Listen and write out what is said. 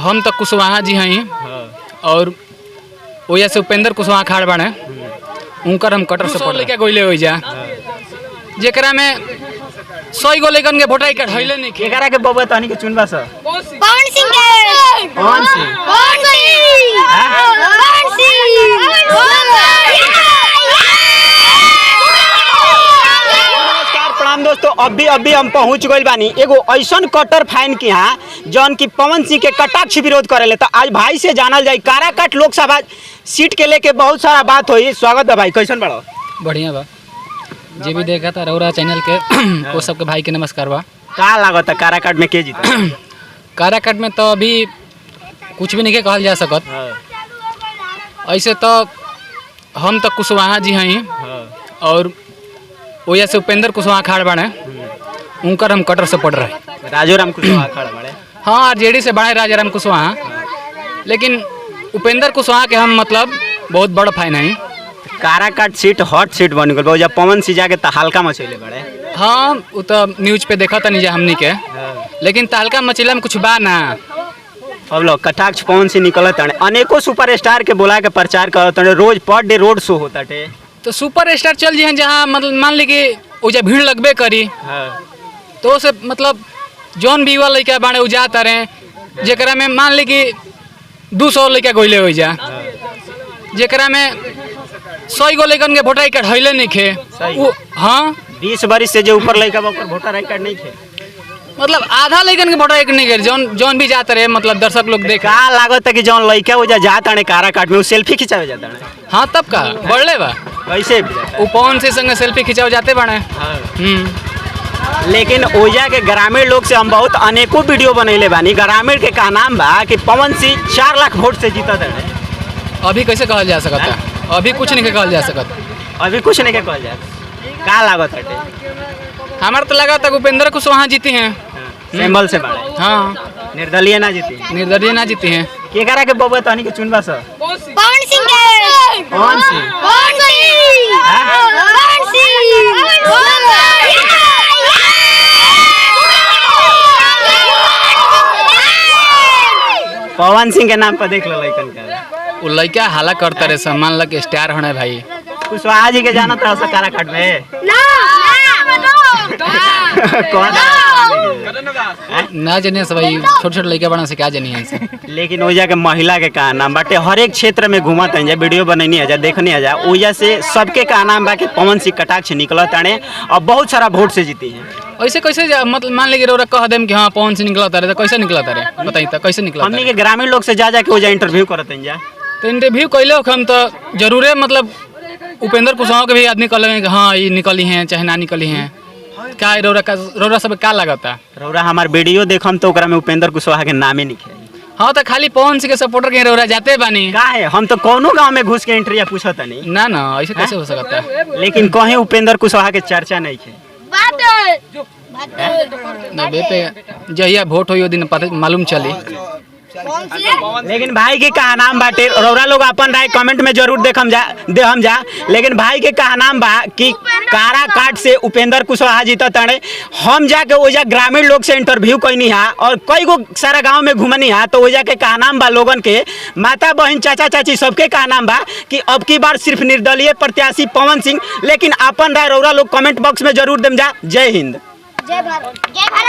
हम तो कुशवाहा जी हैं और वजह से उपेंद्र कुशवाहा खाड़ बाड़े उनकर हम कटर सपोर्ट लेके गोइले हो जा जेकरा में 100 गो लेकन के वोटाई के हइले नहीं केकरा के बबुआ तहनी के चुनबा स पवन सिंह के कौन सी नमस्कार प्रणाम दोस्तों, अभी हम पहुंच गइल बानी एगो ऐसन कटर फाइन के यहाँ जौन की पवन सिंह के कटाक्ष विरोध करेले। तो आज भाई से जानल जाए काराकाट लोकसभा सीट के लेके बहुत सारा बात हुई। स्वागत है भाई, कैसन बड़ो? बढ़िया बा। जे भी देखा था रौरा चैनल के वो सबके भाई के नमस्कार बा। का लागत है काराकाट में के जीता? काराकाट में तो अभी कुछ भी नहीं के कहल जा सकत। ऐसे तो हम तो कुशवाहा जी हैं और वजह से उपेंद्र कुशवाहा खाड़ बाड़े उनकर हम कटर सपोर्ट रहे। राजोराम कुशवाहा खाड़ बाड़े। हाँ, आरजेडी से बड़े राजाराम कुशवाहा, लेकिन उपेंद्र कुशवाहा के हम मतलब बहुत बड़ा फाइन है। काराकाट सीट हॉट सीट बन गई जब पवन सिंह जाके तहलका मचैले बड़े। हाँ, वो तो न्यूज पे देखा था नहीं हमनी के, लेकिन तहलका मचैला में कुछ बा ना। अब लोग कटाक्ष पवन सिंह निकलत अनेकों सुपरस्टार के बुला के प्रचार करत रोज पर डे रोड शो होता टे। तो सुपर स्टार चल जी हैं जहाँ मतलब मान ली कि उजा भीड़ लगबे करी तो से मतलब जौन भी युवा लड़का बाड़े उ जाता रहे जेकरा में मान ली कि 200 लड़का गोइले हो जा जेकरा में 100 गो लड़कन के वोटर आई कार्ड हइले नहीं खे। हाँ, 20 बरिस से जो ऊपर लड़का ओकर वोटर आई कार्ड नहीं थे, मतलब आधा लड़कन के वोटर आई कार्ड नहीं खे। जौन भी जाता रहे मतलब दर्शक लोग देख का लागत है कि जौन लड़का वो जाता है काराकाट में वो सेल्फी खिंचावे जाता है। हाँ, तब का बढ़ले बा कैसे वो पवन से संग सेल्फी खिंचाव जाते बाड़े। लेकिन ओजा के ग्रामीण लोग से हम बहुत अनेकों वीडियो बनैले बानी। ग्रामीण के का नाम बा कि पवन सिंह 4 लाख वोट से जीतत है। अभी कैसे कहल जा सकता है? अभी कुछ नहीं कहल जा सकता। अभी कुछ नहीं कहल जा का लागत है? हमारा तो लगा था उपेंद्र कुशवाहा जीती हैं सिंबल से बाड़े। हाँ, निर्दलीय ना जीती, निर्दलीय ना जीती हैं। केकरा के बबुआ तहनी के चुनबा स पवन सिंह के कौन सी पवन सिंह के नाम पर देख लो लड़कन का वो लड़का हाला करता रहे सम्मान लग स्टार होने भाई। कुशवाहा जी के जाना था काराकाट में कौन ना जानिए सब भाई, छोटे छोटे लड़का बना से क्या जानिए इनसे। लेकिन ओजा के महिला के का नाम बाटे हर एक क्षेत्र में घूमत है, वीडियो बनैनी है, देखनी है, ओजा से सबके का नाम बा कि पवन सिंह कटाक्ष निकलत है और बहुत सारा वोट से जीती है। ऐसे कैसे मतलब मान लीजिए रोरा कह देम कि हाँ पवन सिंह निकलता रहे तो कैसे निकलता रहे बताइए तो कैसे निकलता? हमनी के ग्रामीण लोग से जा के ओजा इंटरव्यू करते हैं। तो इंटरव्यू कैले हम तो जरूरे मतलब उपेंद्र कुशवाहा के भी आदमी कहले कि हाँ ये निकली हैं चाहे ना निकली हैं। क्या रौरा सब क्या लगता? रौरा हमार वीडियो देखम तो ओकरा में उपेंद्र कुशवाहा के नामे नहीं। हाँ, तो खाली पवन सिंह के सपोर्टर के रौरा जाते बानी का है? हम तो कोनो गांव में घुस के इंटरव्यू पूछत नहीं ना ना, ऐसे कैसे हो सकता है? लेकिन कहीं उपेंद्र कुशवाहा के चर्चा नहीं है। नब्बे पे जहिया वोट हो दिन पता मालूम चली। लेकिन भाई के कहा नाम बाटे रौरा लोग अपन राय कमेंट में जरूर दे हम जा। लेकिन भाई के कहा नाम बा कि काराकाट से उपेंद्र कुशवाहा जीतत ताड़े। हम जाके ओजा ग्रामीण लोग से इंटरव्यू कैनी है और कई गो सारा गांव में घूमनी है, तो ओजा के कहा नाम बा लोगन के माता बहन चाचा चाची सबके कहा नाम बा कि अब की बार सिर्फ निर्दलीय प्रत्याशी पवन सिंह। लेकिन अपन राय रौरा लोग कमेंट बॉक्स में जरूर देम जा। जय हिंद, जय भारत।